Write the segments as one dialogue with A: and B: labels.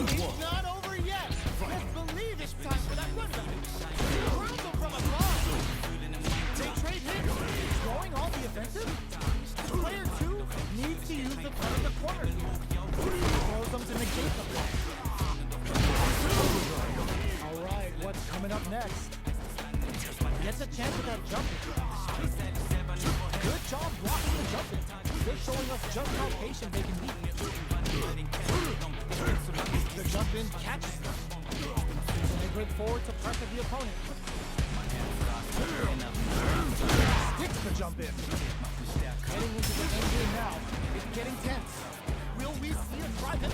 A: It's not over yet. Let's believe it's time for that run back. Throws him from above. They trade him. Going on the offensive. Player 2 needs to use the front of the corner. Throws them to negate the block. All right, what's coming up next? Gets a chance at that jump. Good job blocking the jump in. They're showing us just how patient they can be. The jump in catches them. So they break forward to pressure the opponent. Sticks the jump in. Getting into the end game now. It's getting tense. Will we see a drive in?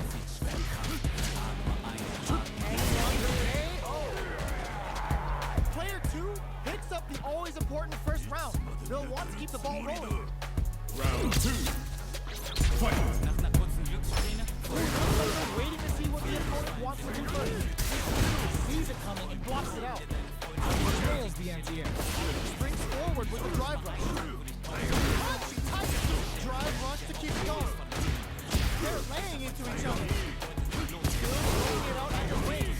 A: Hanging on the way. Oh. Player 2 picks up the always important first round. They'll want to keep the ball rolling.
B: Round 2. Fight!
A: Waiting to see what the opponent wants to do first. He sees it coming and blocks it out. Trails the anti-air. Springs forward with the drive rush. Drive rush to keep it going. They're laying into each other. Still throwing it out at the wings.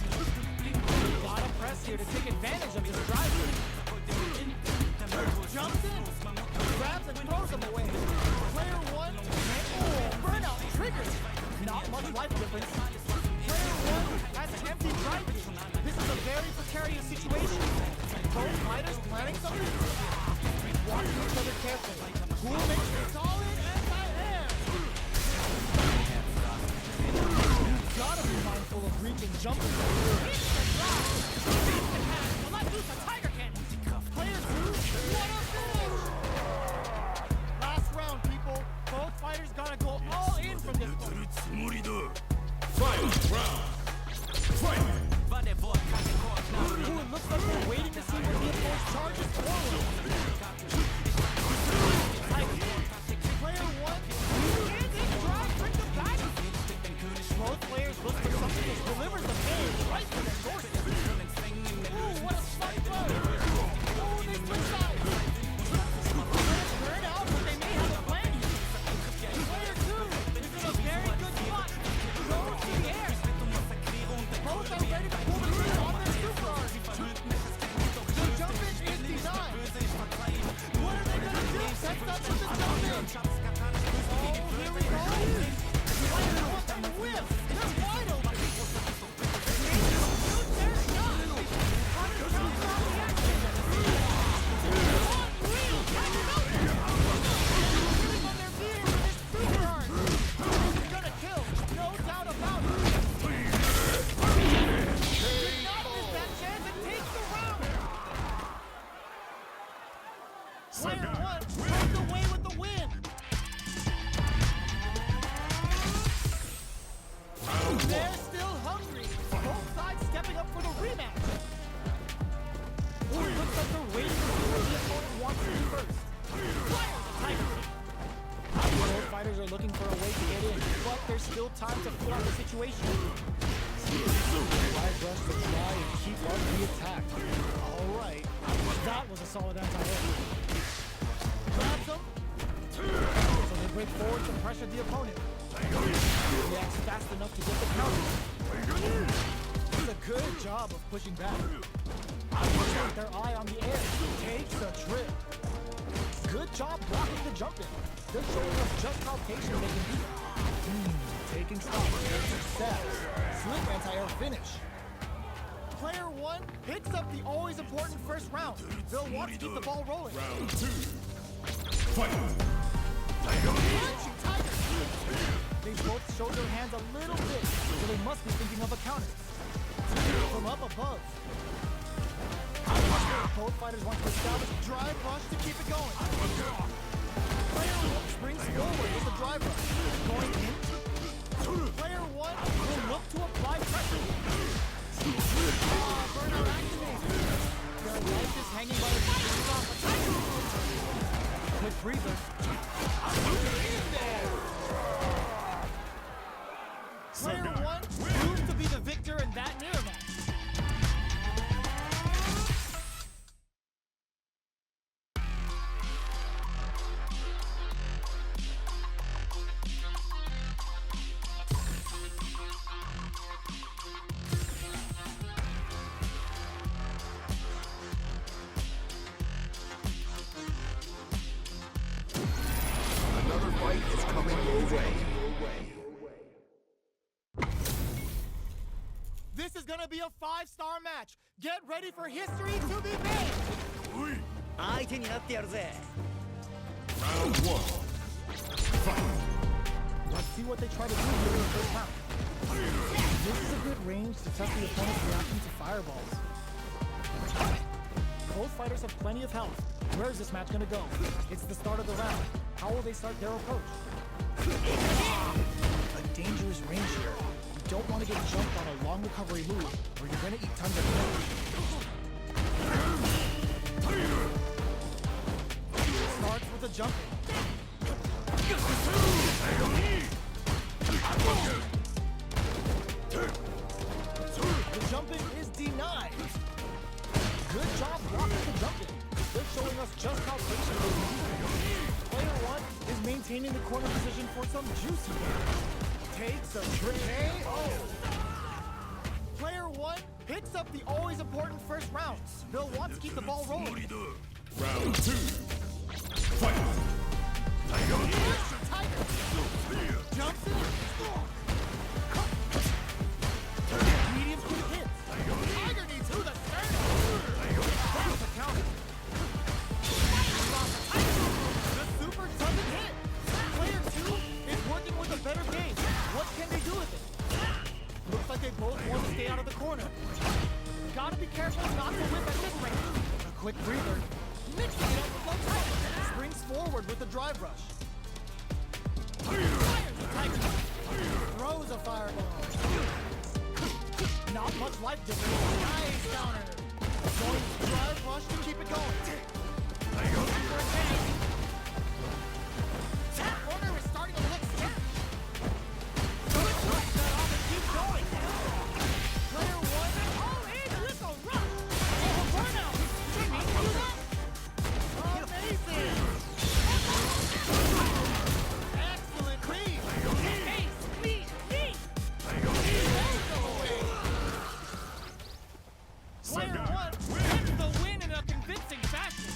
A: Gotta press here to take advantage of this drive. Jumps in. Grabs and throws him away. Player 1. Oh, burnout triggers. Not much life difference. Player 1 has an empty drive. This is a very precarious situation. Both fighters planning something. Watching each other carefully. Who makes a solid anti-air? You've gotta be mindful of reaching jumpers. It's the drop. Well, let's use the Tiger Cannon. Player 2, what a finish! Last round, people. Both fighters gotta go all in from this one.
B: Final round. Fight!
A: Ooh, it looks like we're waiting to see what the opponent's charges forward. Player 1, and this drive brings him back. Both players look for something that delivers the game right to their doorstep. Ooh, what a smart throw! Oh, they switch sides. Turn out, but they may have a plan here. Player 2 is in a very good spot. Throws in the air. Both are ready to pull the trigger on their super arc. The jump in is designed. What are they gonna do? Sets up with the jump in. Oh, here we go. Player 1 and whip. They're wide open. Shoot their shot. Hunter comes off the action. Unreal. Catches up. Sitting on their feet with this super arc. This is gonna kill. No doubt about it. Did not miss that chance and takes the round. Player 1 runs away with the win. They're still hungry. Both sides stepping up for the rematch. Ooh, it looks like they're waiting to see what the opponent wants to do first. Fire the Tiger! Both fighters are looking for a way to get in, but there's still time to fill out the situation. Drive rush to try and keep up the attack. All right. That was a solid anti-air. Grabs him. So they break forward to pressure the opponent. Reacts fast enough to get the counter. Does a good job of pushing back. Got their eye on the air. Takes a trip. Good job blocking the jump in. They're showing us just how patient they can be. Taking stock. Success. Slick anti-air finish. Player 1 picks up the always important first round. They'll want to keep the ball rolling.
B: Round 2. Fight!
A: Punching Tiger! They both show their hands a little bit, so they must be thinking of a counter. From up above. Both fighters want to establish a drive rush to keep it going. Player 1 springs forward with the drive rush. Going in. Player 1 will look to apply pressure. Burnout activated. Their life is hanging by a strings off a Tiger. Quick breather. In there! Player 1 proved to be the victor in that mirror match. This is gonna be a 5-star match. Get ready for history to be made.
B: おい
C: 相手になってやるぜ。
B: Round 1 Fight
A: Let's see what they try to do here in the first round. This is a good range to test the opponent's reaction to fireballs. Both fighters have plenty of health. Where is this match gonna go? It's the start of the round. How will they start their approach? A dangerous range here. You don't want to get jumped on a long recovery move, or you're gonna eat tons of damage. Starts with a jumping. The jumping is denied. Good job blocking the jumping. They're showing us just how patient they can be. Player 1 is maintaining the corner position for some juicy damage. Takes a trick KO. Player 1 picks up the always important first round. They'll want to keep the ball rolling.
B: Round 2 Fight
A: Tiger jumps in. Medium quick hits. Tiger needs who the sternum. That's a counter. The super doesn't hit. Player 2 is working with a better game. What can they do with it? Looks like they both want to stay out of the corner. Gotta be careful not to whip at this range. A quick breather. Mixing it up with low tiger. Springs forward with the drive rush. Fires the tiger. Throws a fireball. Not much life difference. Nice counter. Going to drive rush to keep it going. Looking for a change. That corner is starting to look stiff. Good push that off and keep going. Player 1. Oh, hey, there's a rush. Oh, burnout. Did you mean to do that? Amazing. Excellent read. Hey, squeeze, knee. Player 1 gets the win in a convincing fashion.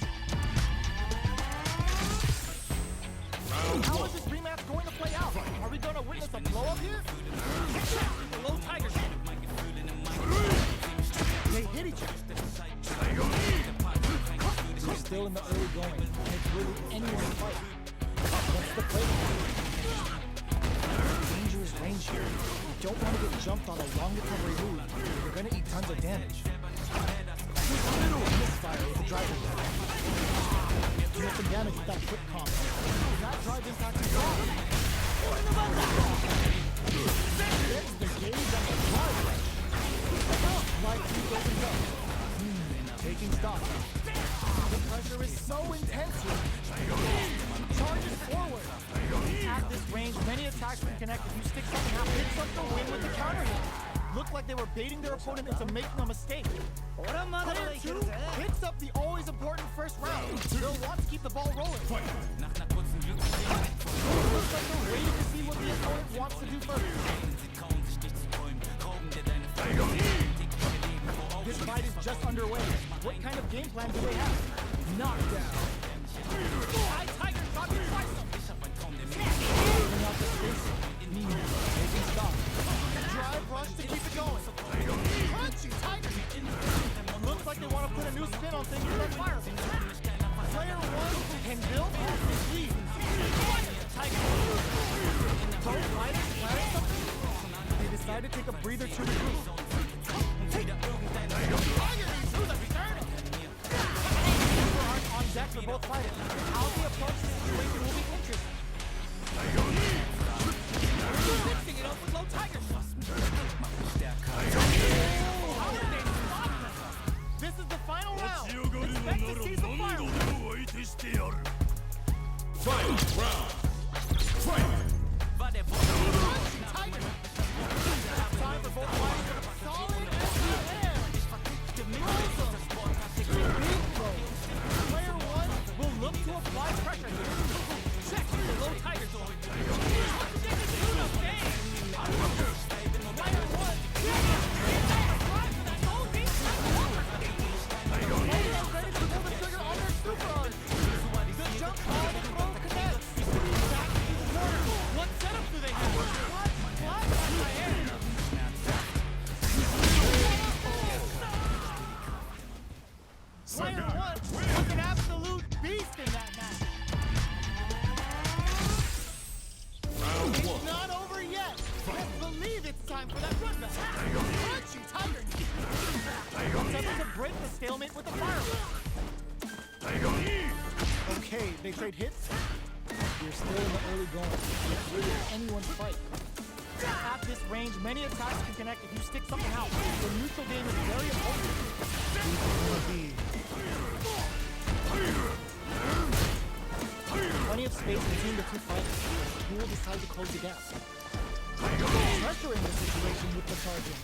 A: How is this rematch going to play out? Are we going to witness a blow-up here? The low tiger. They hit each other. We're still in the early going, and it's really anyone's fight. What's the play? Dangerous range here. You don't want to get jumped on a long recovery move. You're going to eat tons of damage. Misfire with the drive impact. Doing some damage with that quick combo. That drive impact is off. There's the gauge on the drive rush. Light keep opens up. Taking stock. The pressure is so intense here. Charges forward. At this range, many attacks can connect. If you stick something out, picks up the win with the counter hit. Looked like they were baiting their opponent into making a mistake. Player 2 picks up the always important first round. They'll want to keep the ball rolling.
B: Fight
A: Looks like they're waiting to see what the opponent wants to do first. This fight is just underway. What kind of game plan do they have? Knockdown. High Tiger got the tricep. Bring out the space. Taking stock. Drive rush to keep it going. Crunchy Tiger. Looks like they want to put a new spin on things with that fire. Player 1 can build off his lead. Tiger. Both fighters planning something. They decide to take a breather to regroup. Tiger needs who the sternum. On deck for both fighters. How they approach the situation will be interesting. Mixing it up with low tiger. How are they stopping them? This is the final round. Expect to see some fireworks.
B: Final round Fight
A: Tiger. Time for both fighters to solid as the air. Big throw. Player 1 will look to apply pressure here. time for that run back. Crunchy tiger knee. Looks able to break the stalemate with the fireball. Okay, they trade hits.
C: You're still in the early going. It's really anyone's fight.
A: At this range, many attacks can connect if you stick something out. The neutral game is very important.
C: Plenty of space between the two fighters. Who will decide to close the gap?
A: Pressure in this situation with the charging.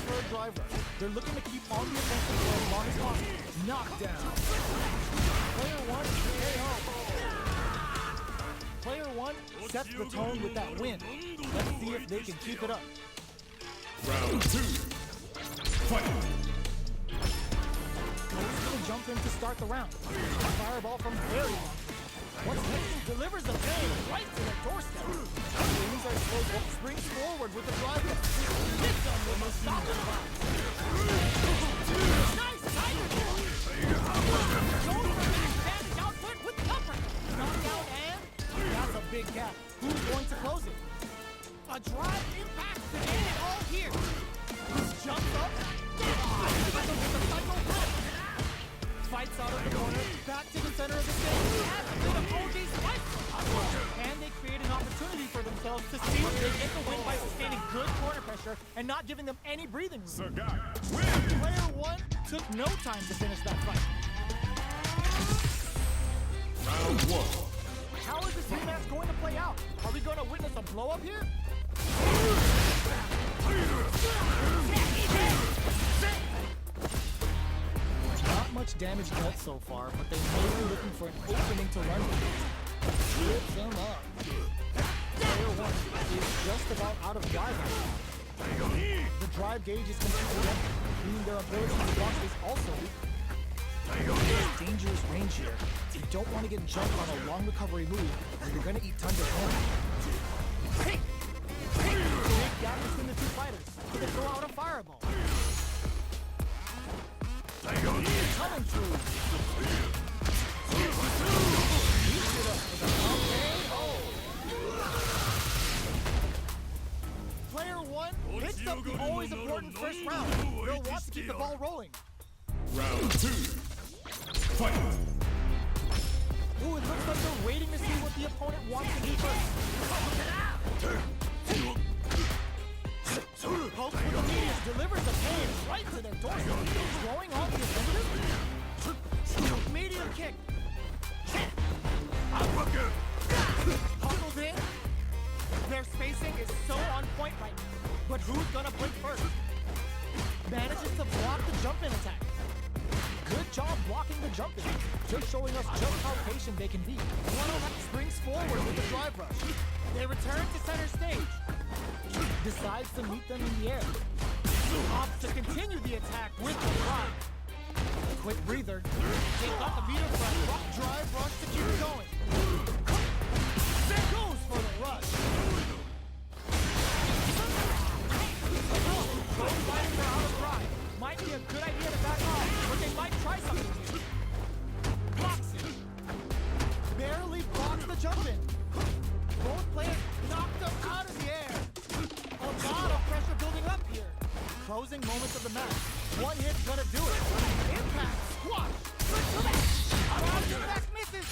A: For a driver. They're looking to keep on the offensive for as long as possible. Knockdown. Player one is KO. Player one sets the tone with that win. Let's see if they can keep it up.
B: Round 2. Fight.
A: Goes for the jump in to start the round. Fireball from very long. What's next delivers the pain right to the doorstep. Wings are slow, but springs forward with the drive. Hits them with a solid block. Nice tiger kill. Goes for max damage output with cover. Knockout and that's a big gap. Who's going to close it? A drive impact to end it all here. He's jumped up. With the cycle breath. Fights out of the corner, back to the center of the stage. Has a bit of OG's fight. And they create an opportunity for themselves to see if they get the win by sustaining good corner pressure and not giving them any breathing room.
B: Sagat. Win.
A: Player one took no time to finish that fight.
B: Round 1.
A: How is this rematch going to play out? Are we going to witness a blow up here?
C: Not much damage dealt so far, but they may be looking for an opening to run with. Trips them up.
A: Player one is just about out of drive right now. The drive gauge is completely empty, meaning their ability to block is also weak.
C: There's dangerous range here. You don't want to get jumped on a long recovery move, or you're going to eat tons of damage.
A: Big gap between the two fighters. They throw out a fireball. Coming through. Heats it up with a KO. Player one picks up the always important first round. They'll want to keep the ball rolling.
B: Round 2. Fight.
A: Ooh, it looks like they're waiting to see what the opponent wants to do first. Pokes with the medium delivers the pain right to their doorstep. Going on the offensive. Medium kick. Huddled in. Their spacing is so on point right now. But who's gonna blink first? Manages to block the jump-in attack. Good job blocking the jump-in. Just showing us just how patient they can be. One springs forward with the drive rush. They return to center stage. Decides to meet them in the air. Opts to continue the attack with the drive. Quick breather. They got the meter for a rock drive rush to keep going. There goes for the rush. Both fighters are out of drive. Might be a good idea to back off, but they might try something here. Blocks it. Barely blocks the jump in. Both players knocked them out of the air. A lot of pressure building up here. Closing moments of the match. One hit's gonna do it. Impact, squash, back misses.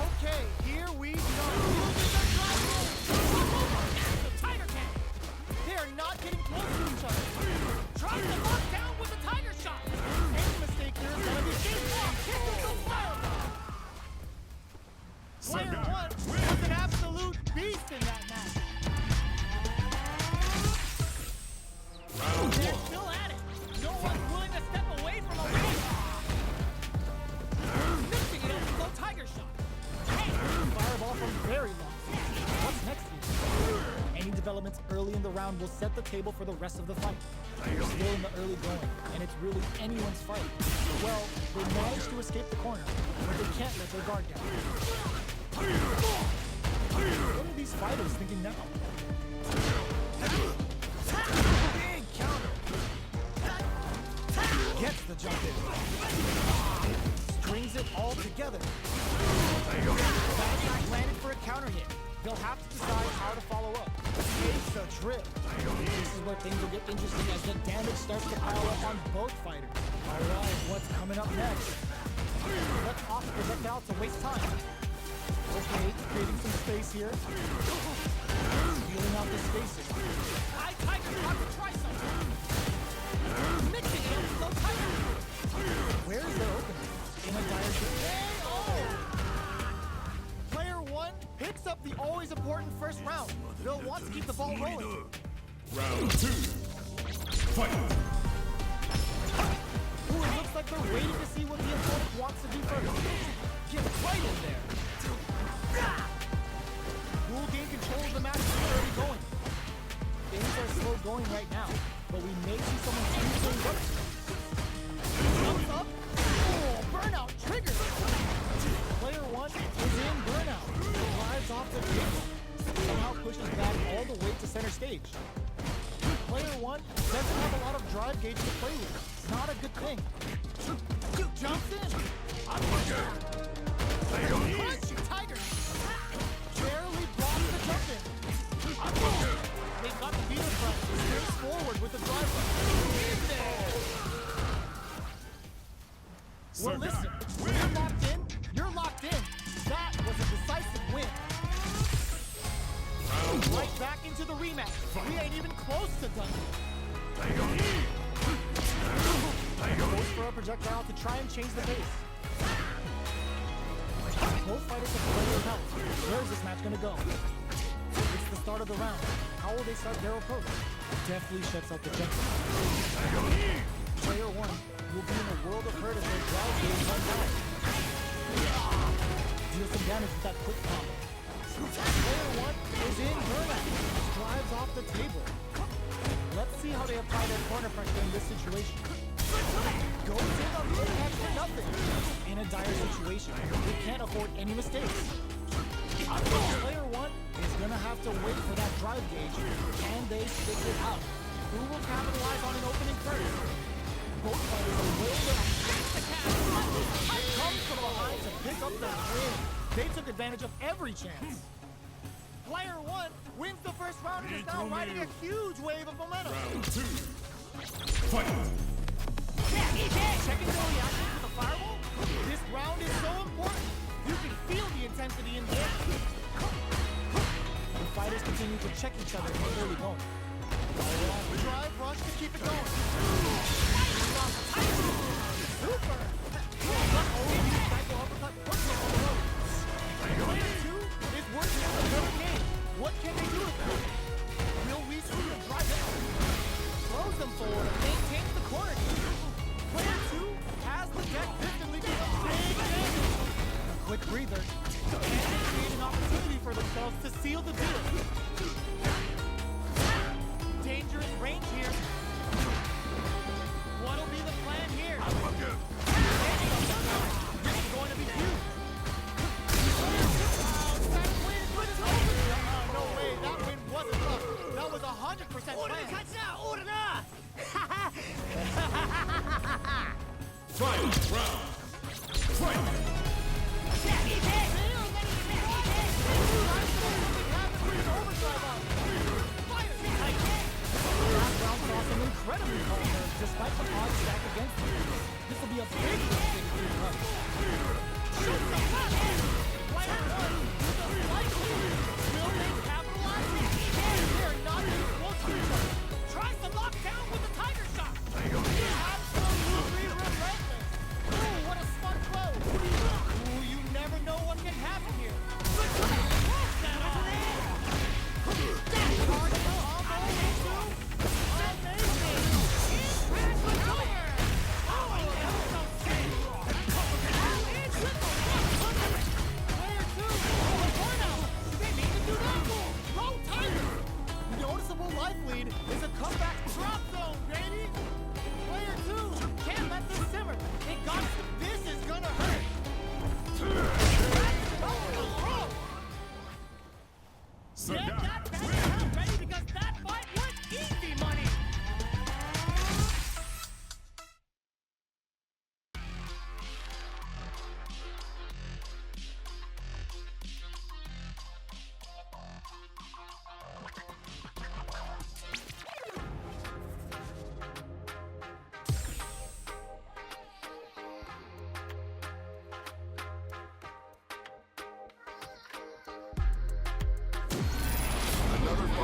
A: Okay, here we go. The Tiger Cat. They are not getting close to each other. Tries to lock down with the Tiger Shot. Any mistake here is gonna be game off. Kick with the fireball. Player one was an absolute beast in that match.
B: Round
A: They're
B: 1.
A: still at it. No one's willing to step away from a win. Mixing it up with a Tiger Shot. Hey, fireball from very long. What's next here? Any developments early in the round will set the table for the rest of the fight. They're still in the early going, and it's really anyone's fight. Well, they managed to escape the corner, but they can't let their guard down. What are these fighters thinking now? Big counter. Gets the jump in. Strings it all together.
C: where things will get interesting as the damage starts to pile up on both fighters. Alright, what's coming up next? Let's off the projectile to waste time. Okay, creating some space here. Feeling out the spacing.
A: High Tiger about to try something. Mixing it up with low Tiger.
C: Where's their opening? In a dire situation.
A: Player one picks up the always important first round. They'll want to keep the ball rolling.
B: Round 2. Fight.
A: Ooh, it looks like they're waiting to see what the opponent wants to do first. Get right in there. Who will gain control of the match is already going. Things are slow going right now, but we may see someone using what? Jumps up. Oh, burnout trigger. Player one is in burnout. Drives off the table. Somehow pushes back all the way to center stage. Player one doesn't have a lot of drive gauge to play with. It's not a good thing. Jumps in. Crunchy Tiger. Barely blocks the jump in. They've got the beater front. Stays forward with the drive run. In there. Well, listen. When you're locked in, you're locked in. That was a decisive win. Right back into the rematch. We ain't even close to done. Goes for a projectile to try and change the pace. Both fighters have plenty of health. Where's this match gonna go? It's the start of the round. How will they start their approach? Deftly shuts out the jumper. Player one will be in a world of hurt as their drive game runs out. Deal some damage with that quick combo. Player one is in burnout. Drives off the table. Let's see how they apply their corner pressure in this situation. Goes in on the impact for nothing. In a dire situation, they can't afford any mistakes. Player one is gonna have to wait for that drive gauge. Can they stick it out? Who will capitalize on an opening first? Both fighters are way down. Comes from behind to pick up the win. They took advantage of every chance. Player one wins the first round and is now riding a huge wave of momentum.
B: Round 2. Fight.
A: Checking the reaction to the fireball? This round is so important. You can feel the intensity in the air. The fighters continue to check each other before we go. Drive rush to keep it going. Super! Player two is working on the middle game. What can they do with that? Will we see a drive down? Throws them forward and maintains the corner. Player two has the deck distantly to big damage. A quick breather. And they create an opportunity for themselves to seal the deal. Dangerous range here. What'll be the plan here? This is going to be huge. That win was over. No way, that win wasn't luck. That was 100% planned.
B: Final round. Fight.
A: That round saw some incredibly calm nerves despite the odds stacked against him.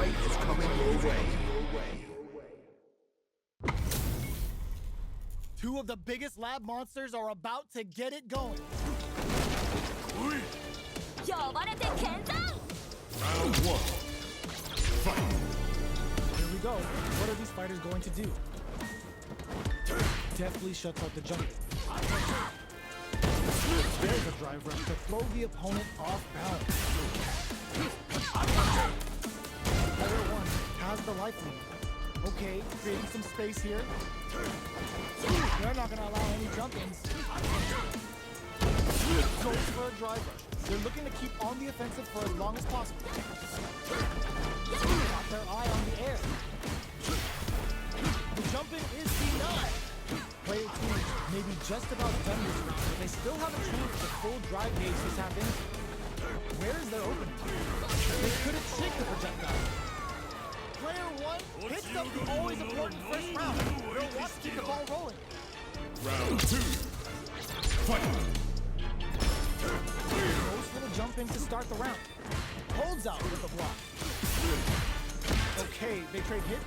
D: fight is coming your way.
C: Two of the biggest lab monsters are about to get it going.
E: 呼ばれて剣山
B: Round one. Fight.
C: Here we go. What are these fighters going to do? Deftly shuts out the jump. There's a drive rush to throw the opponent off balance. Player one has the life lead. Okay, creating some space here. They're not going to allow any jump-ins. Goes for a drive rush. They're looking to keep on the offensive for as long as possible. Got their eye on the air. The jump-in is denied. Player 2 may be just about done this round, but they still have a chance with a full drive gauge to tap into. Where is their opening? They couldn't take the projectile. Player 1 hits up the always important first round. They'll want to keep the ball rolling.
B: Round two. Fight.
C: Goes for the jump in to start the round. Holds out with the block. Okay, they trade hits.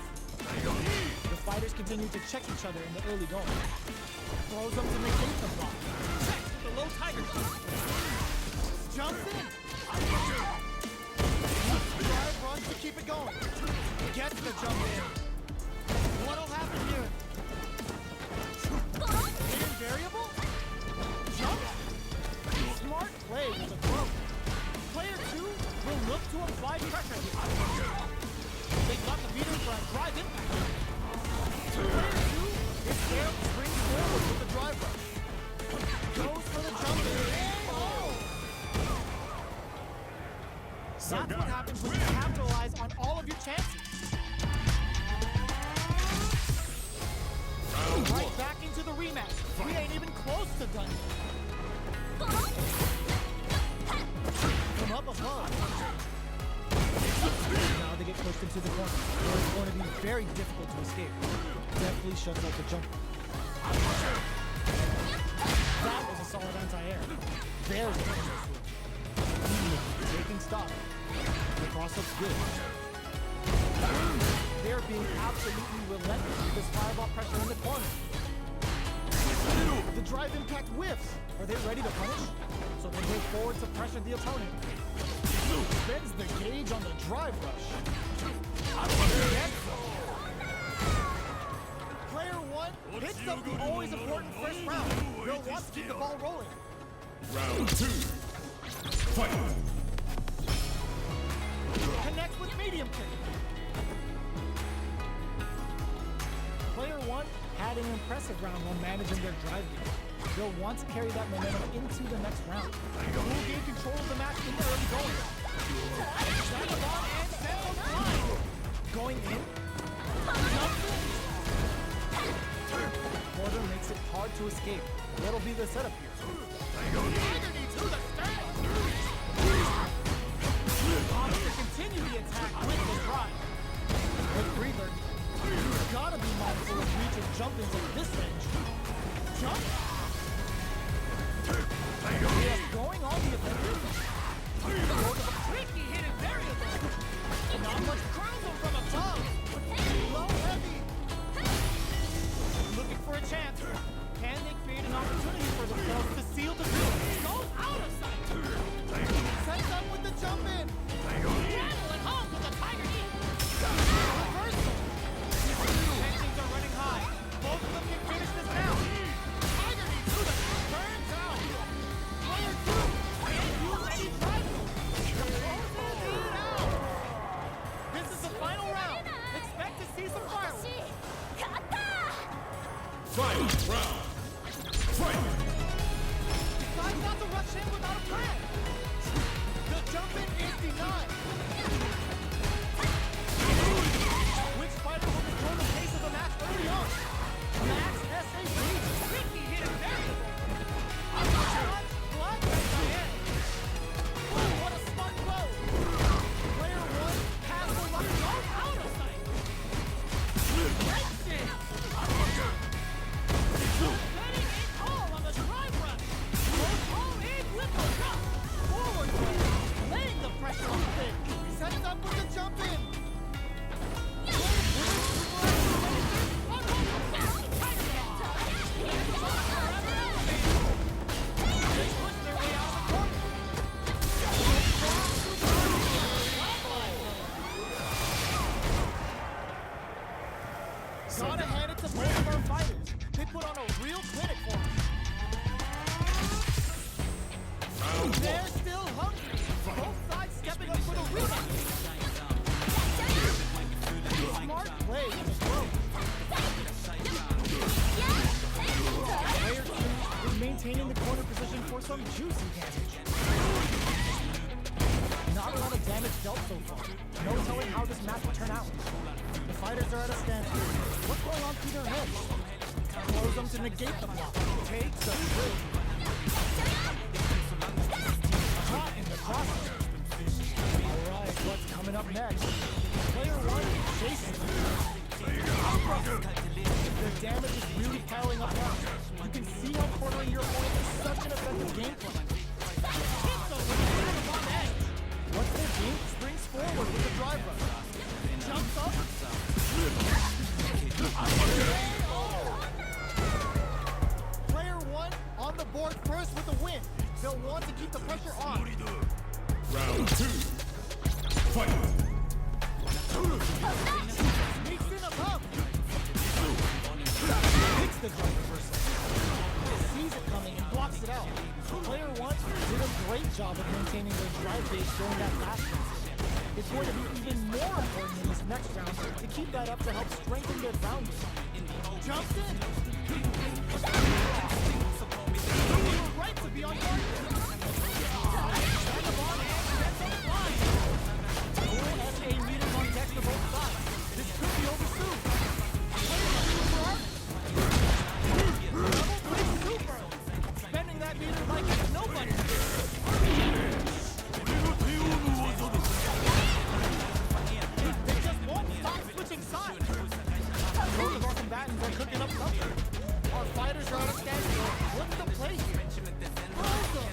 C: The fighters continue to check each other in the early going. Throws up to negate the block. Check with the low tiger shot. Jumps in. Drive runs to keep it going. Gets the jump in. What'll happen here? Hidden variable? Jump? Smart play with the throw. Player 2 will look to apply pressure here. They got the meter for a drive impact. Player 2 is there, springs forward with the drive rush. Goes for the jump in. Oh! That's what happens when you capitalize on all of your chances. Right back into the rematch. We ain't even close to done yet. From up above. Now they get pushed into the corner, where it's going to be very difficult to escape. Definitely shuts out the jump. That was a solid anti-air. There's a switch. Taking stock. The cross-up's good. They're being absolutely relentless with this fireball pressure in the corner. The drive impact whiffs. Are they ready to punish? So they move forward to pressure the opponent. Spends the gauge on the drive rush. Player 1 hits up the always important first round. They'll want to keep the ball rolling.
B: Round two. Fight.
C: Connects with medium kick. Player 1 had an impressive round while managing their drive game. They'll want to carry that momentum into the next round. Will gain control of the match in the early going. Dragon and Sandal flying. Going in. Jumps in. Porter makes it hard to escape. What'll be the setup here? Agony to the stand. Opts to continue the attack with the drive. With Breather, you've got to be mindful of reaching jump-ins at this range. Jump. Yes, going on the offensive. Tricky hidden variable. Not much cruising from above. Low heavy. Looking for a chance. Can they create an opportunity for themselves to seal
A: They're still hungry. Both sides stepping up for the rematch. Smart play in the throw. Player 2 is maintaining the corner position for some juicy damage. Not a lot of damage dealt so far. No telling how this match will turn out. The fighters are at a standstill. What's going on through their heads? Close them to negate the block. Takes a through. Caught in the crosshair. Alright, what's coming up next? Player 1 chasing. The damage is really piling up now. You can see how cornering your opponent is such an effective game plan. Once their game springs forward with the drive rush. Jumps up. Player 1 on the board first with the win. They'll want to keep the pressure on.
B: Round 2. Fight.
A: Sneaks in above. Hits the drive reversal. Sees it coming and blocks it out. Player 1 did a great job of maintaining their drive base during that last transition. It's going to be even more important in this next round to keep that up to help strengthen their ground game. Jumps in. They were right to be on guard. Vagabond and sets up line. OSA meters on deck for both sides. This could be over soon. Double play super. Spending that meter like it's nobody. They just won't stop switching sides. Both of our combatants are cooking up something. Our fighters are at a standstill. What's the play here? Throws them.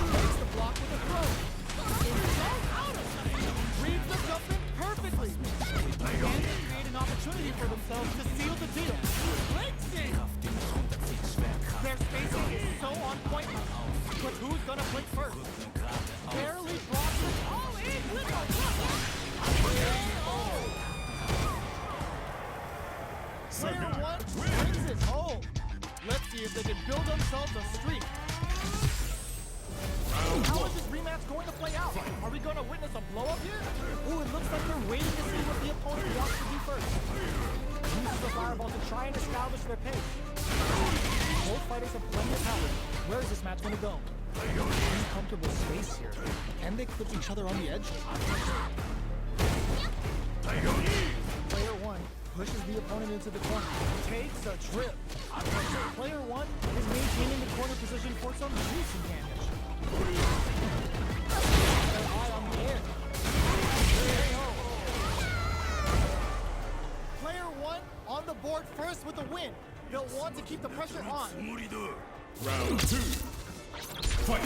A: Takes the block with a throw. It's all out of sight. Reads the jump in perfectly. And they create an opportunity for themselves to seal the deal. Breaks it. Their spacing is so on point. But who's gonna blink first? Barely blocks it all in with a block. Player 1 brings it home. Let's see if they can build themselves a streak. How is this rematch going to play out? Are we going to witness a blow-up here? Ooh, it looks like they're waiting to see what the opponent wants to do first. Uses the fireball to try and establish their pace. Both fighters have plenty of power. Where is this match going to go? Uncomfortable space here. Can they clip each other on the edge? Player 1 pushes the opponent into the corner. Takes a trip. Player 1 is maintaining the corner position for some juicy damage. Their eye on the air. Player 1 on the board first with the win. They'll want to keep the pressure on.
B: Round 2. Fight.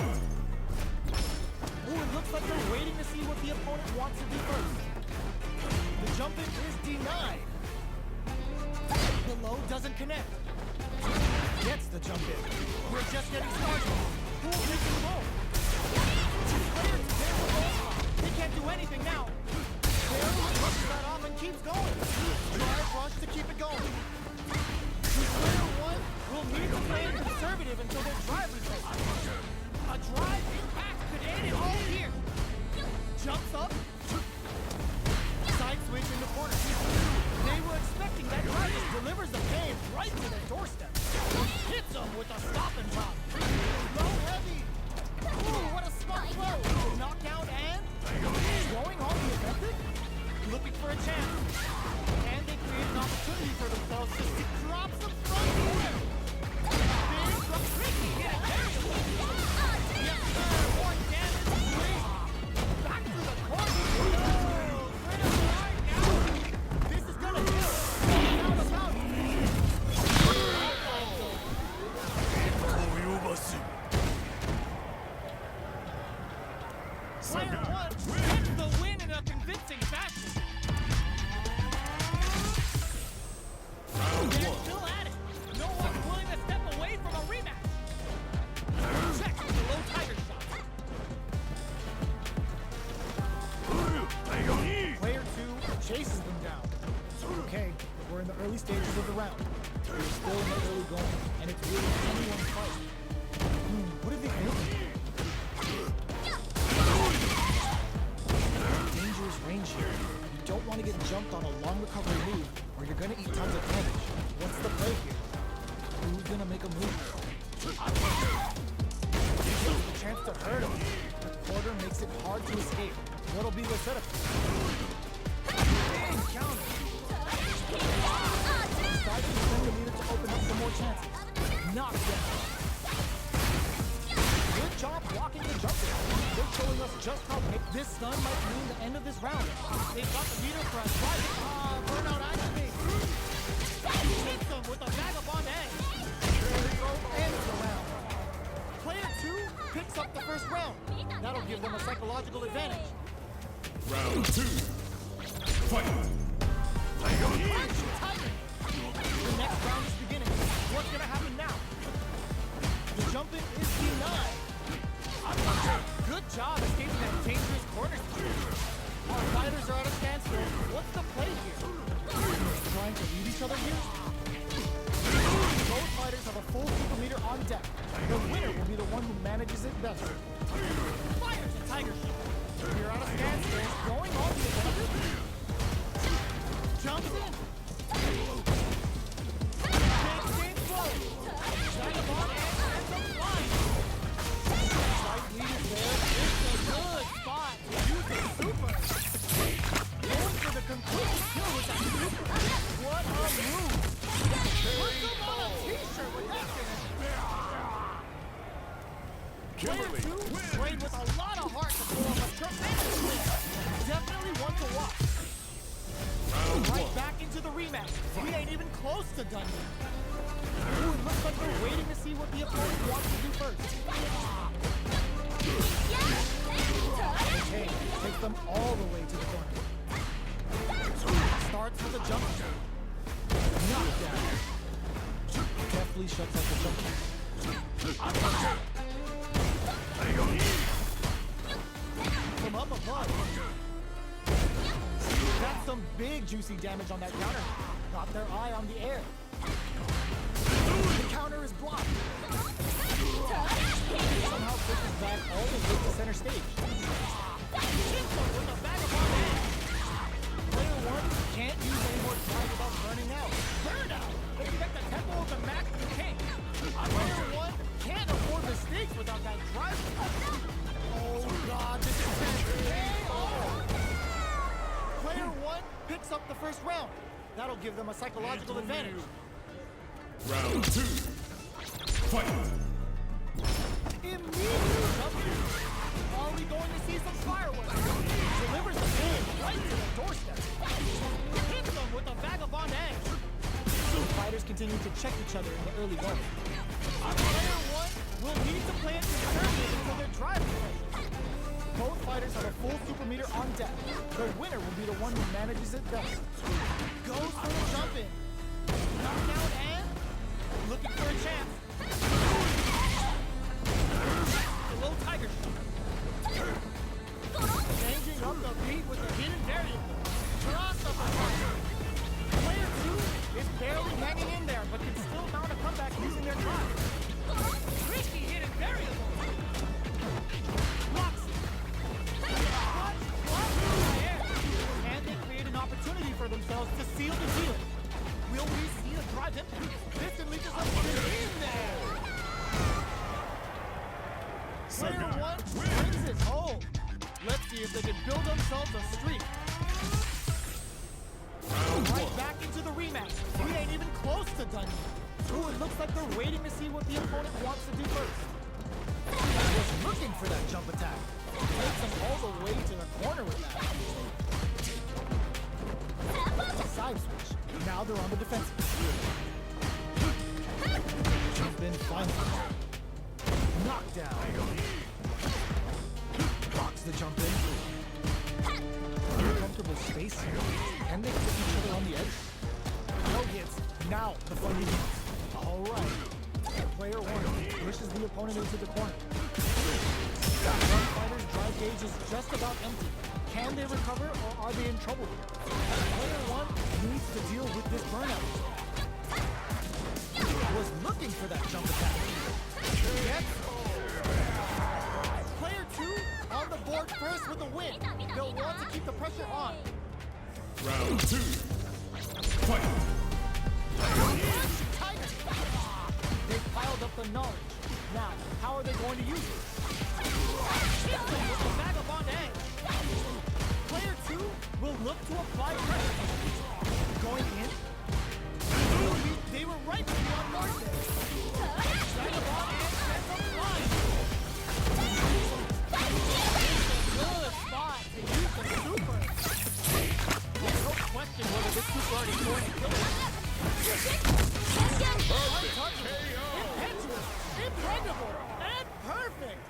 A: Ooh, it looks like they're waiting to see what the opponent wants to do first. The jump in is denied. The low doesn't connect. Gets the jump in. We're just getting started. Who will take the low? Players there with low. They can't do anything now. Barely pushes that off and keeps going. Drive rush to keep it going. Player 1 will need to play conservative until their drive results. A drive impact could end it all here. Jumps up. Side switch in the corner. They were expecting that drive just delivers the pain right to their doorstep. Hits them with a stop and drop. Low heavy. Ooh, what a smart throw. Knockdown and going on the offensive. Looking for a chance. And they create an opportunity for themselves to drop some front here. Big drop. Tricky hit. Yes, sir. More damage. Back to the corner. This is gonna kill. Out of bounds. Player 1 gets the win in a convincing fashion. They're still at it. No one's willing to step away from a rematch. Check with the low tiger shot. Player 2 chases them down. Okay, we're in the early stages of the round. We're still in the early going, and it's really anyone's fight. What are they thinking?
C: gonna eat tons of damage. What's the play here? Who's gonna make a move? He gets the chance to hurt him. The quarter makes it hard to escape. What'll be the setup? Big counter. Decides to spend the meter to open up some more chances. Knockdown. Good job blocking the jumper. They're showing us just how big this stun might mean the end of this round.
A: They've got the meter press right. Burnout activates. Hits them with a vagabond egg.
C: Ends the round.
A: Player 2 picks up the first round. That'll give them a psychological advantage.
B: Round 2. Fight.
A: Action timing. The next round is beginning. What's gonna happen now? The jump in is denied. Good job escaping that dangerous corner. Our fighters are at a standstill. What's the play here?
C: Trying to lead each other here? Both fighters have a full super meter on deck. The winner will be the one who manages it best.
A: Fires a tiger shot.
C: We're at a standstill, going on the offensive.
A: Jumps in. Big flow. Vagabond egg ends up flying.
C: Right lead is there.
A: It's a good spot to use the super. Going for the conclusive kill with that super. What a move. Put them on a t-shirt with that finish. Player 2 played with a lot of heart to pull off a tremendous win. Definitely one to watch. Right back into the rematch. We ain't even close to done yet. Ooh, it looks like they're waiting to see what the opponent wants to do first.
C: Okay, takes them all the way to the corner.
A: Starts with a jump.
C: Knockdown. Deftly shuts out the jumper.
A: From up above.
C: That's some big juicy damage on that counter. Got their eye on the air. The counter is blocked. Somehow pushes back all the way to center stage.
A: Hits them with a vagabond egg.
C: Player 1 can't use any more drive without burning out.
A: Burnout. Expect the tempo of the max to king. Player 1 can't afford mistakes without that drive. Oh God, this is Player 1 picks up the first round. That'll give them a psychological advantage.
B: Round 2. Fight.
A: Immediately jumping. Are we going to see some fireworks? Delivers the game right to the doorstep. Hits them with a vagabond egg.
C: The fighters continue to check each other in the early going.
A: Player 1 will need to play it conservative until their drive is.
C: Both fighters have a full super meter on deck. The winner will be the one who manages it best.
A: Goes for the jump in. Knockdown and looking for a chance. The low tiger shot. Changing up the beat with the hidden variable. Cross up a Player 2 is barely hanging in there, but can still mount a comeback using their drive. Risky hidden variable. Blocks it. What? And they create an opportunity for themselves to seal the deal. Will we see a drive impact? This can lead to something in there. Player 1 brings it home. Let's see if they can build themselves a streak. Right back into the rematch. We ain't even close to done yet. Ooh, it looks like they're waiting to see what the opponent wants to do first.
C: Was looking for that jump attack. Takes them all the way to the corner with that. Side switch. Now they're on the defensive. Jump in finally. Knockdown. Blocks the jump in. Uncomfortable space here. Can they put each other on the edge? No hits. Now the fun begins. Alright. Player 1 pushes the opponent into the corner. One fighter's drive gauge is just about empty. Can they recover or are they in trouble here? Player 1 needs to deal with this burnout. Was looking for that jump attack.
A: Yes. Player 2 on the board first with a win. They'll want to keep the pressure on.
B: Round 2. Fight!
C: They've piled up the knowledge. Now, how are they going to use it?
A: Hits them with the Vagabond Edge. Player 2 will look to apply pressure. Going in. They were right to be on guard there. Vagabond Edge sends them flying. Good spot to use the super. There's no question whether this super art is going to kill it. Untouchable, impetuous, impregnable, and perfect.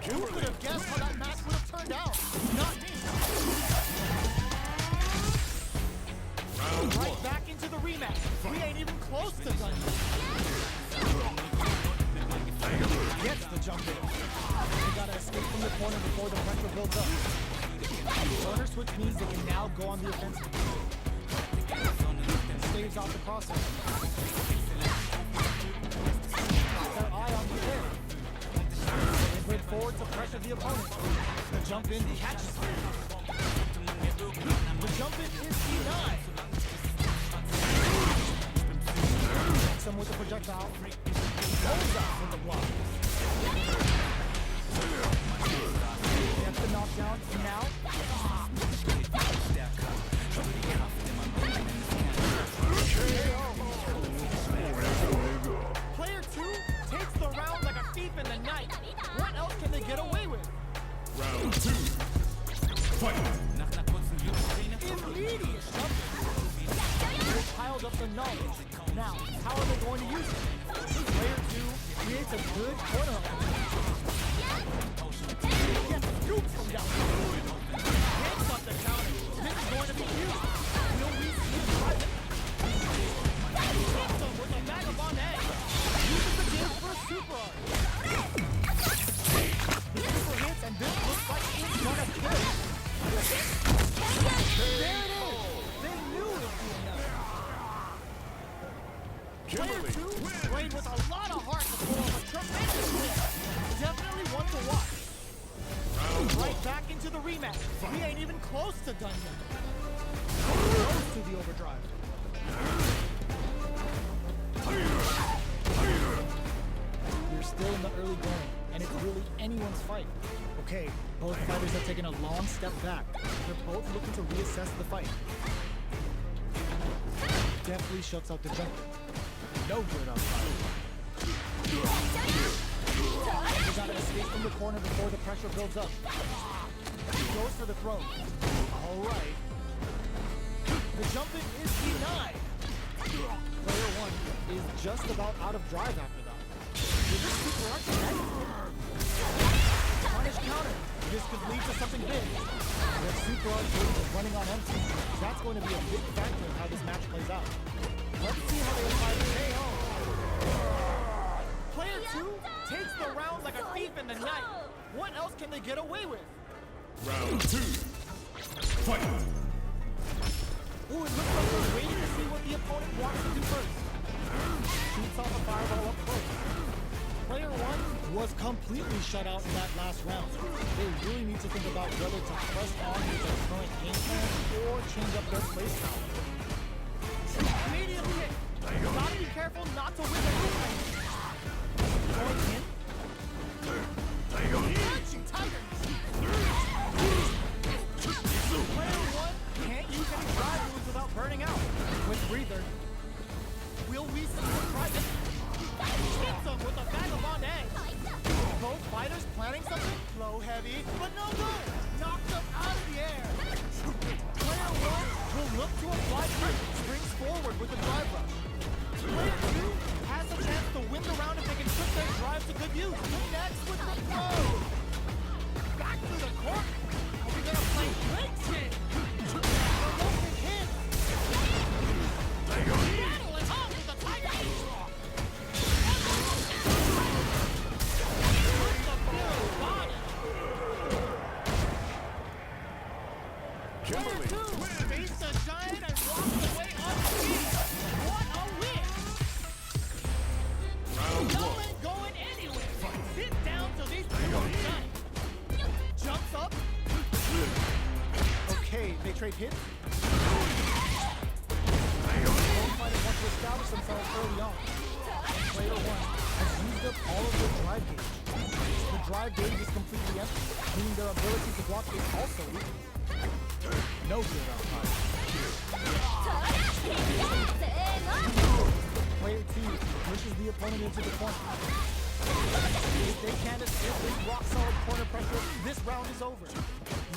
A: Who could have guessed how that match would have turned out? Not me. Right back into the rematch. We ain't even close to done yet. Gets the jump in. They gotta escape from the corner before the pressure builds up. Burner switch means they can now go on the offensive. Staves off the crossover. Got their eye on the air. They break forward to pressure the opponent. The jump in catches him. The jump in is denied. Hits him with the projectile. Goes out with the block. Gets the knockdown. Now. Player 2 takes the round like a thief in the night. What else can they get away with?
B: Round 2. Fight!
A: Immediate jump.
C: They've piled up the knowledge. Now, how are they going to use it? Player 2 creates a good corner. Gets scoops from down there.
A: Hands up the counter. This is going to be huge. Will we see it private? Hits him with a Vagabond Edge. Uses the game for a super art. The super hits and this looks like it's gonna kill. There it is. They knew it would be enough. Player 2 played with a lot of heart to pull off a tremendous win. Definitely one to watch. Right back into the rematch. We ain't even close to done yet. Close to the overdrive. We're still in the early going, and it's really anyone's fight. Okay, both fighters have taken a long step back. They're both looking to reassess the fight. Definitely shuts out the jumper. No good outside. They gotta escape from the corner before the pressure builds up. Goes for the throw. Alright. The jump in is denied. Player 1 is just about out of drive after that. Is this super art tonight? Punish counter. This could lead to something big. The super art wave is running on empty. That's going to be a big factor in how this match plays out. Let's see how they apply the KO. Player 2 takes the round like a thief in the night. What else can they get away with?
B: Round 2. Fight!
A: Ooh, it looks like they're waiting to see what the opponent wants to do first. Shoots off a fireball up close. Player 1 was completely shut out in that last round. They really need to think about whether to press on with their current game plan or change up their playstyle. Immediate hit. Gotta be careful not to win the movement. Going in. Punching Tigers. Player 1 can't use any drive moves without burning out. With breather. Will we see the private? Hits him with a Vagabond Edge. Both fighters planning something? Low heavy, but no good. Knocks them out of the air. Player 1 will look to apply pressure. Springs forward with a drive rush. Player 2 has a chance to win the round if they can put their drive to good use. Next with the throw. Back to the court. Are we gonna play Blitzen? The local hit. Battling on with the Tigers.
B: Kimberly!
A: Face the giant and walks away unscathed. What a win!
B: Round 1.
A: No one going anywhere. Sit down till these people are done. Jumps up. Okay, they trade hits.
C: to establish themselves early on. Player 1 has used up all of their drive gauge. The drive gauge is completely empty, meaning their ability to block is also weak. No good on fire. Player 2 pushes the opponent into the corner. If they can't escape this rock-solid corner pressure, this round is over.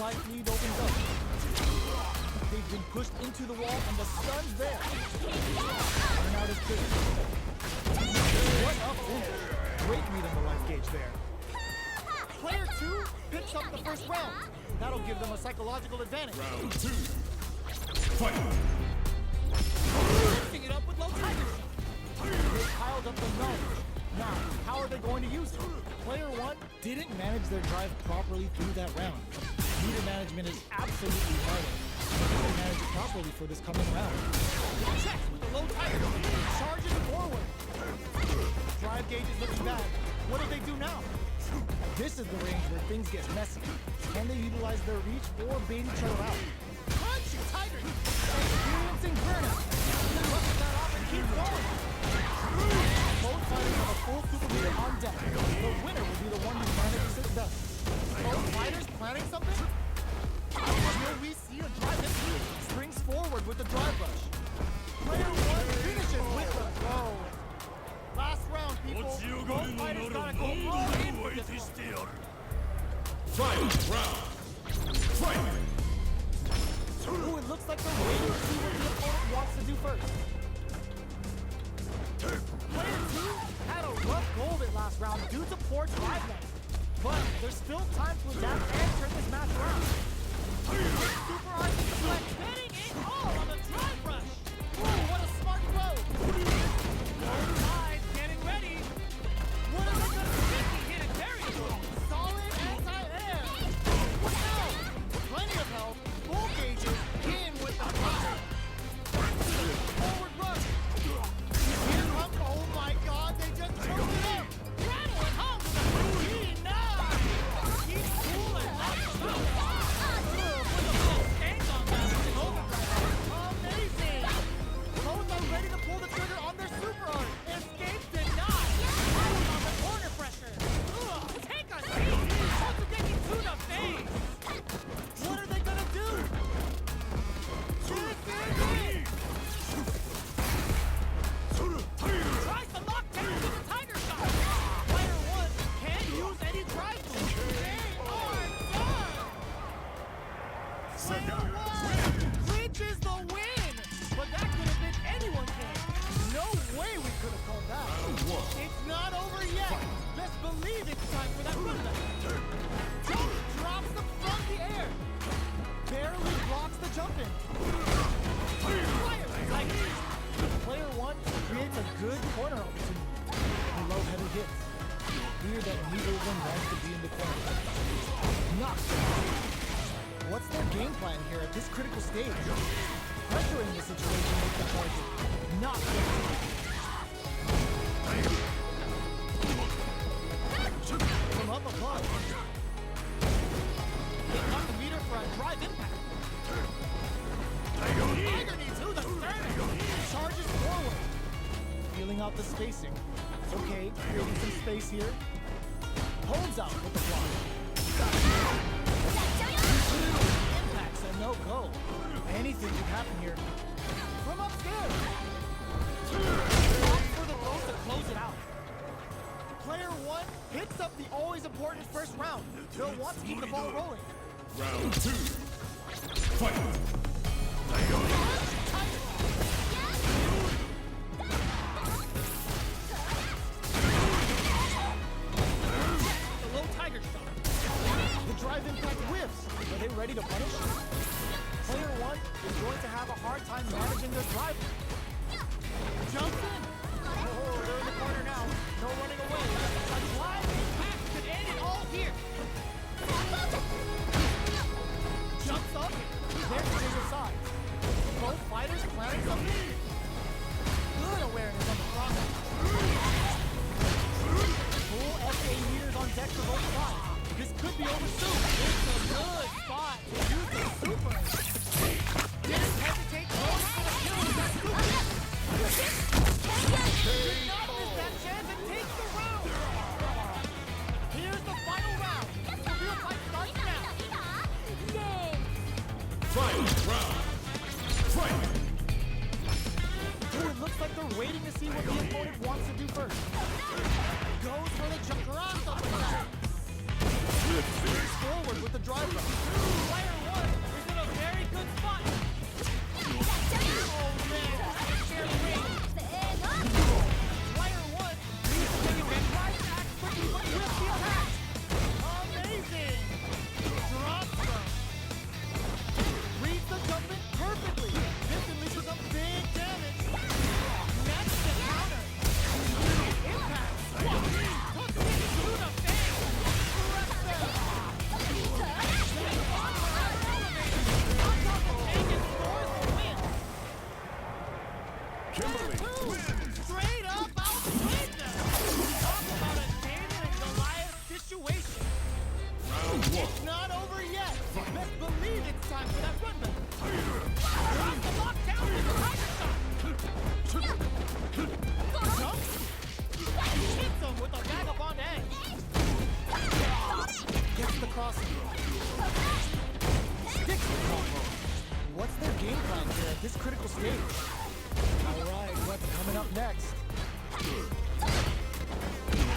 C: Life lead opens up. They've been pushed into the wall, and the sun's there. Turnout is critical. What a finish. Great read on the life gauge there. Player 2 picks up the first round. That'll give them a psychological advantage.
B: Round 2. Fight!
A: Mixing it up with low tigers.
C: They piled up the knowledge. Now, how are they going to use it? Player 1 didn't manage their drive properly through that round. Meter management is absolutely vital. They manage it properly for this coming round.
A: Checks with the low tiger.
C: Charges forward. Drive gauge is looking bad. What do they do now? This is the range where things get messy. Can they utilize their reach or bait each other out?
A: Punch you, tiger.
C: Experiencing burnout. Look that off and keep going. Both fighters have a full super meter on deck. The winner will be the one who manages it best. Both fighters planning something? Here we see a drive hit. Springs forward with the drive rush. Player 1 finishes with the throw. Last round, people. Both fighters gotta go all in for this one.
B: Final round. Fight!
C: Ooh, it looks like they're waiting to see what the opponent wants to do first. Player 2 had a rough go of it last round due to poor drive length. But there's still time to adapt and turn this match around.
A: Super hard to deflect. Betting it all on the drive rush. Ooh, what a smart throw. Both sides getting ready. What are they gonna do? He hit it very good.
C: Solid anti-air. What now? Plenty of help. Full gauges in with the punch. Forward rush. Here comes, oh my god, they just choked it up.
A: Rattle it home with a routine.
C: Keep cool and not stop.
A: Hands on that.
C: Amazing. Both are ready to pull the trigger on their super art.
A: Escape denied. On the corner pressure. Take a seat. Also getting to the face.
C: What are they gonna do?
A: Tries to lock down with the tiger shot. Player 1 can't use any drive moves. They are done.
B: Second.
C: Clinches the win! But that could have been anyone's game. No way we could have called that. It's not over yet. Best believe it's time for that comeback. Jump drops them from the air. Barely blocks the jump in. Fire like Player 1 creates a good corner opportunity. Below heavy hits. Clear that neither of them wants to be in the corner. Knocked down. What's their game plan here at this critical stage? Pressuring the situation with the target. Not from up above. They got the meter for a drive impact. Tiger needs who the sternum. Charges forward. Feeling out the spacing. Okay, creating some space here. Holds out with the block. Impacts a no-go. Anything could happen here. From upstairs. Opt for the throw to close it out. Player 1 picks up the always important first round. They'll want to keep the ball rolling.
B: Round 2. Fight!
A: The low tiger shot.
C: The drive impact whiffs. Are they ready to punish? Player 1 is going to have a hard time managing their drive. Jumps in. Oh, they're in the corner now. No running away.
A: A drive impact could end it all here.
C: Jumps up. There's the sides. Both fighters planning something. Good awareness on the process. Full FA meters on deck for both sides. This could be over soon.
A: It's a good spot to use the super.
C: Didn't hesitate. Going for the kill with that super.
B: Final round. Fight!
C: Ooh, it looks like they're waiting to see what the opponent wants to do first.
A: Goes for the Jacaranda attack. Moves forward with the drive up. Player 1 is in a very good spot. Oh man, shared range. Player 1 needs to take a right back quickly, but with the attack. Amazing. Drops them. Reads the jumping perfectly. This unleashes some big damage. Next to counter. Impact. Hooks it to the face. Correct them. Vegas scores the win.
B: Kimberly wins!
A: Straight up outplayed them. Talk about a David and Goliath situation.
B: Round 1.
A: It's not over yet. Best believe it's time for that run back. Drops the lockdown with the tiger shot. Jump. Hits him with a vagabond edge.
C: Gets the crossing. Sticks the combo. What's their game plan here at this critical stage? Alright, what's coming up next?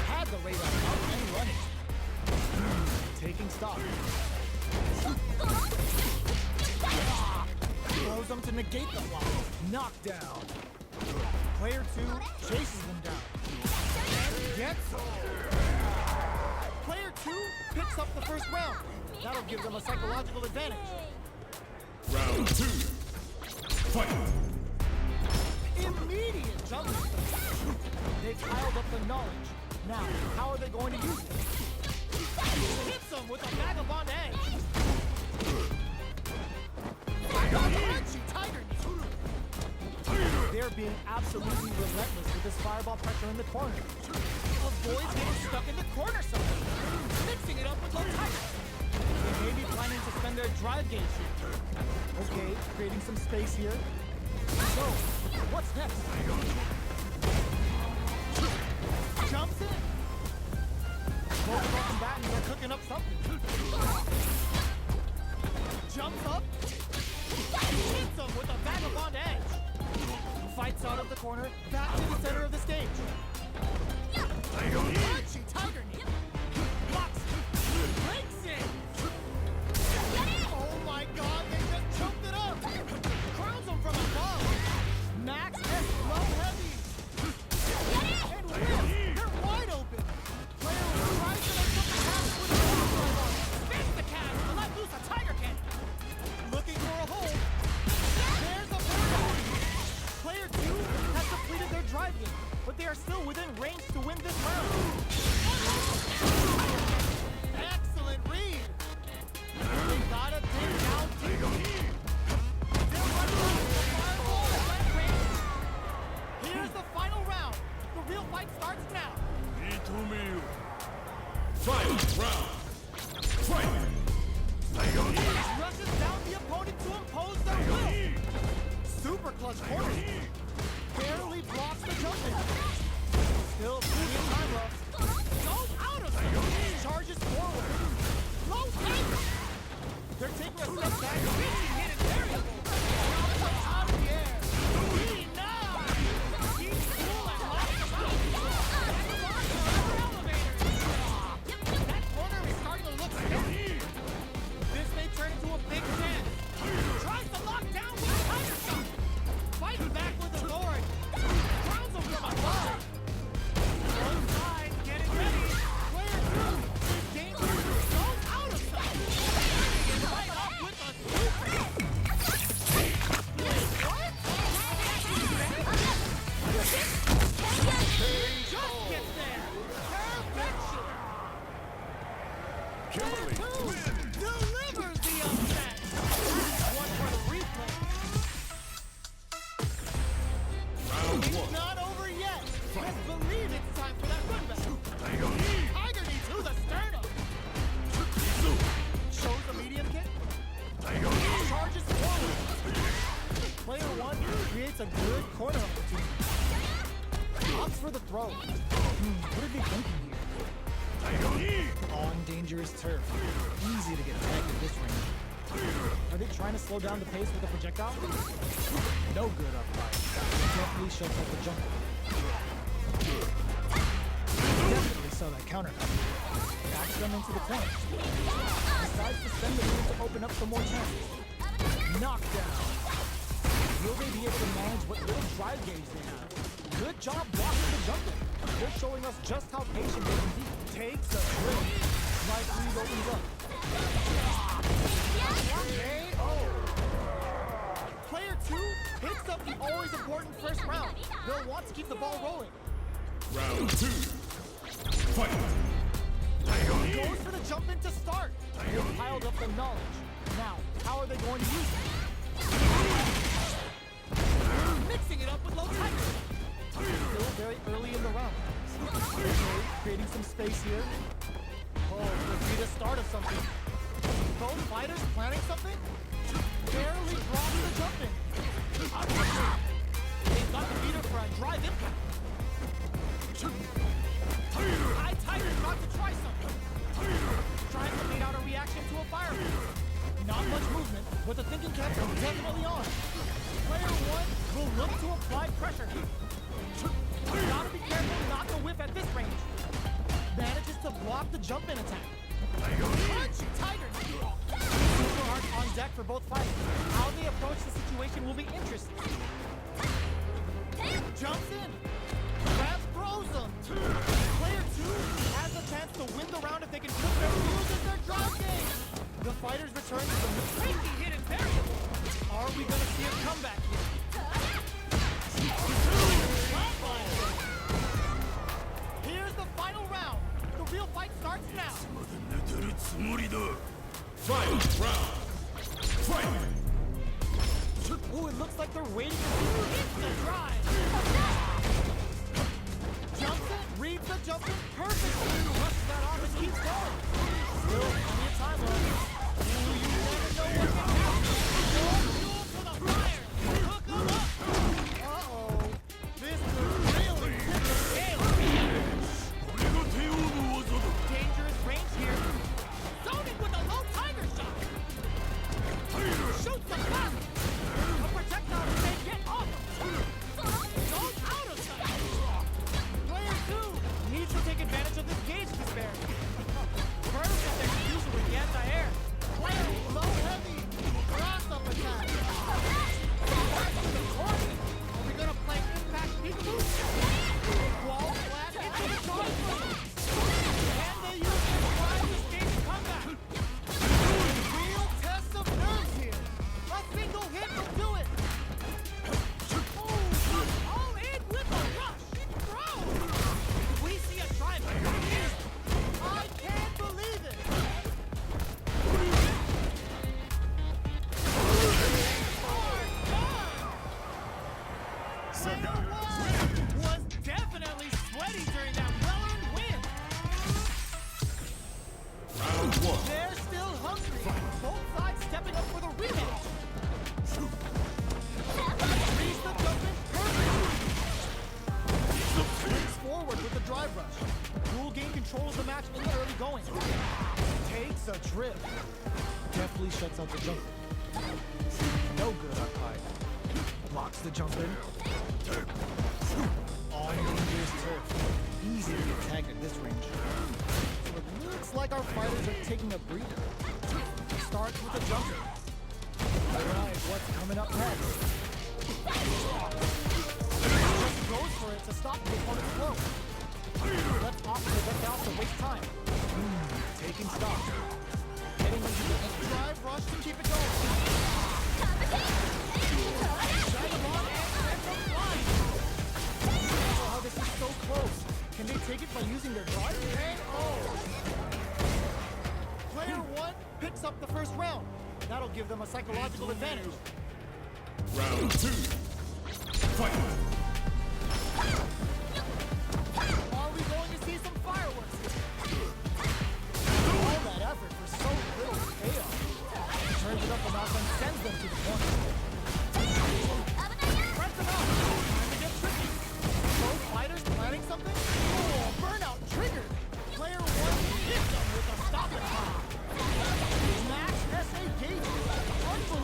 C: Had the radar out and running. Taking stock. Throws them to negate the block. Knockdown. Player 2 chases them down. Gets
A: Player 2 picks up the first round. That'll give them a psychological advantage.
B: Round 2. Fight!
A: Immediate jump.
C: They've piled up the knowledge. Now, how are they going to use it?
A: Hits him with a vagabond edge. Crunchy tiger knee.
C: They're being absolutely relentless with this fireball pressure in the corner.
A: Avoids getting stuck in the corner somewhere. Mixing it up with low tiger.
C: They may be planning to spend their drive gauge here. Okay, creating some space here. So, what's next?
A: Jumps in.
C: Both of our combatants are cooking up something.
A: Jumps up. Hits him with a vagabond edge.
C: Fights out of the corner.
A: Back to the center of the stage. Crunchy tiger knee. Blocks. Breaks it. Oh my god, they just choked it up. Crowns him from above. Max and low heavy. And whip. They're wide open. Player tries to make something happen with a crossbow. Spins the cast to let loose a tiger kick. Looking for a hold. There's a burnout. Player 2 has completed their drive game, but they are still within range to win this round. Excellent read. They got it pinned down deep. They're running out of the fireball at range. Here's the final round. The real fight starts now.
B: Final round. Fight!
A: Rushes down the opponent to impose their will. Super clutch corner. Barely blocks the jumping. Still plenty of time left. Goes out of it. Charges forward. Low tiger. They're taking a step back. Pitching hit is variable. Drops it out of the air. Now. Keeps cool and locks him out. Elevator. That corner is starting to look scary. This may turn into a big chance. Tries to lock down with a tiger shot. Fighting back with authority. Crowns him from above. One side getting ready. Player 2 dangerous. Goes out of sight. Right up with a super. What? Just gets there. Perfection.
B: Kimberly wins!
A: Delivers the upset. One for the replay.
B: Round 1.
A: Not over yet. Best believe it's time for that run back. Tiger knee to the sternum. Shows the medium kick. Charges forward.
C: Player 1 creates a good corner opportunity. Opts for the throw. What are they thinking here? On dangerous turf. Easy to get tagged at this range. Are they trying to slow down the pace with a projectile? No good up high. Definitely shuts up the jumper. Definitely saw that counter. Backs them into the corner. Decides to spend the move to open up some more chances. Knockdown. Will they be able to manage what little drive gauge they have? Good job blocking the jumper. They're showing us just how patient they can be. Takes a trip. Nice lead opens up.
A: Player 2 picks up the always important first round. They'll want to keep the ball rolling.
B: Round 2. Fight.
A: Goes for the jump in to start.
C: They've piled up the knowledge. Now, how are they going to use it?
A: Mixing it up with low tiger.
C: Still very early in the round. Okay, creating some space here.
A: Oh, could be the start of something. Both fighters planning something? Barely blocks the jump in. They've got the beater for a drive impact. High Tiger's about to try something. Tries to bait out a reaction to a fire. Not much movement, but the thinking cap is definitely on. Player 1 will look to apply pressure here. Gotta be careful not to whiff at this range. Manages to block the jump-in attack. Punch! Tiger! Super hard on deck for both fighters. How they approach the situation will be interesting. Jumps in. Grabs Frozen. Player 2 has a chance to win the round if they can flip their wheels as their drop game. The fighters return to the crazy hidden variable. Are we gonna see a comeback here? Here's the final round. The real fight starts now.
B: Final round. Fight.
A: Ooh, it looks like they're waiting to hit the drive. Jumps it, reads the jump in perfectly. Rushes that off and keeps going. Still plenty of time left. Ooh, you never know what can happen. More fuel for the fire. Hook 'em up. Uh-oh. This could really tip the scale. Dangerous range here. Zoning with a low tiger shot. Shoots the blast. A projectile to say get off. Goes out of sight. Player 2 needs to take advantage of this gauge disparity. Perfect execution with the anti-air. Player low heavy. Cross up attack. Back to the corner. Are we gonna play impact peekaboo? Wall flat into the target. Can they use this drive to stage a comeback? Real test of nerves here. A single hit will do it. Oh, all in with a rush. Throw. We see a drive. I can't believe it. Player 1 was definitely sweaty during that well-earned win.
B: Round 1.
A: They're still hungry. Both sides stepping up for the rematch. Reads the jump in perfectly. Swings forward with the drive rush. Dual gain control of the match in the early going. Takes a trip.
C: Definitely shuts out the jumper. No good up high. Blocks the jump in. On dangerous turf. Easy to get tagged at this range. So it looks like our fighters are taking a breather. Starts with a jumper. Alright, what's coming up next?
A: Just goes for it to stop the opponent's flow. Left off the projectile to waste time.
C: Taking stock.
A: Getting into the drive rush to keep it going. Drag him on and sends him flying. Oh, how this is so close. Can they take it by using their drive? Player 1 picks up the first round. That'll give them a psychological advantage.
B: Round 2. Fight.
A: Are we going to see some fireworks here? All that effort for so little payoff. Turns it up a notch and sends them to the corner. Press them out. Time to get tricky. Both fighters planning something? Oh, burnout triggered. Player 1 hits them with a stop and pop. Max SA gauges. Unbelievable.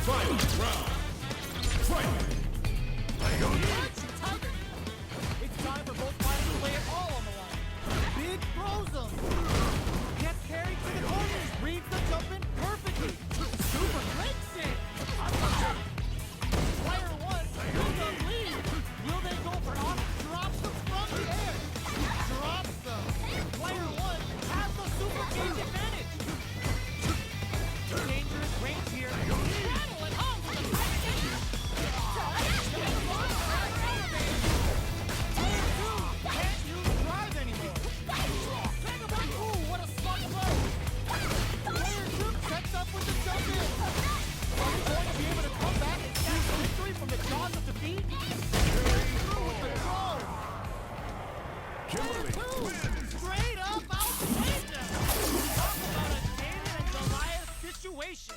B: Final round. Fight!
A: It's time for both fighters to lay it all on the line. Big throws him. Gets carried to the corners. Reads the jump in perfectly. Super breaks it. Player one will the lead. Will they go for off? Drops them from the air. Drops them. Player one has the super cage advantage. Dangerous range here. Battle at home for the tight end. Can't use drive anymore. Ooh, what a smart play. Player two sets up with the jump in. Are we going to be able to come back and snatch victory from the jaws of defeat? Through with the throw.
B: Kimberly
A: Two,
B: wins.
A: straight up outplayed them. Talk about a David and Goliath situation.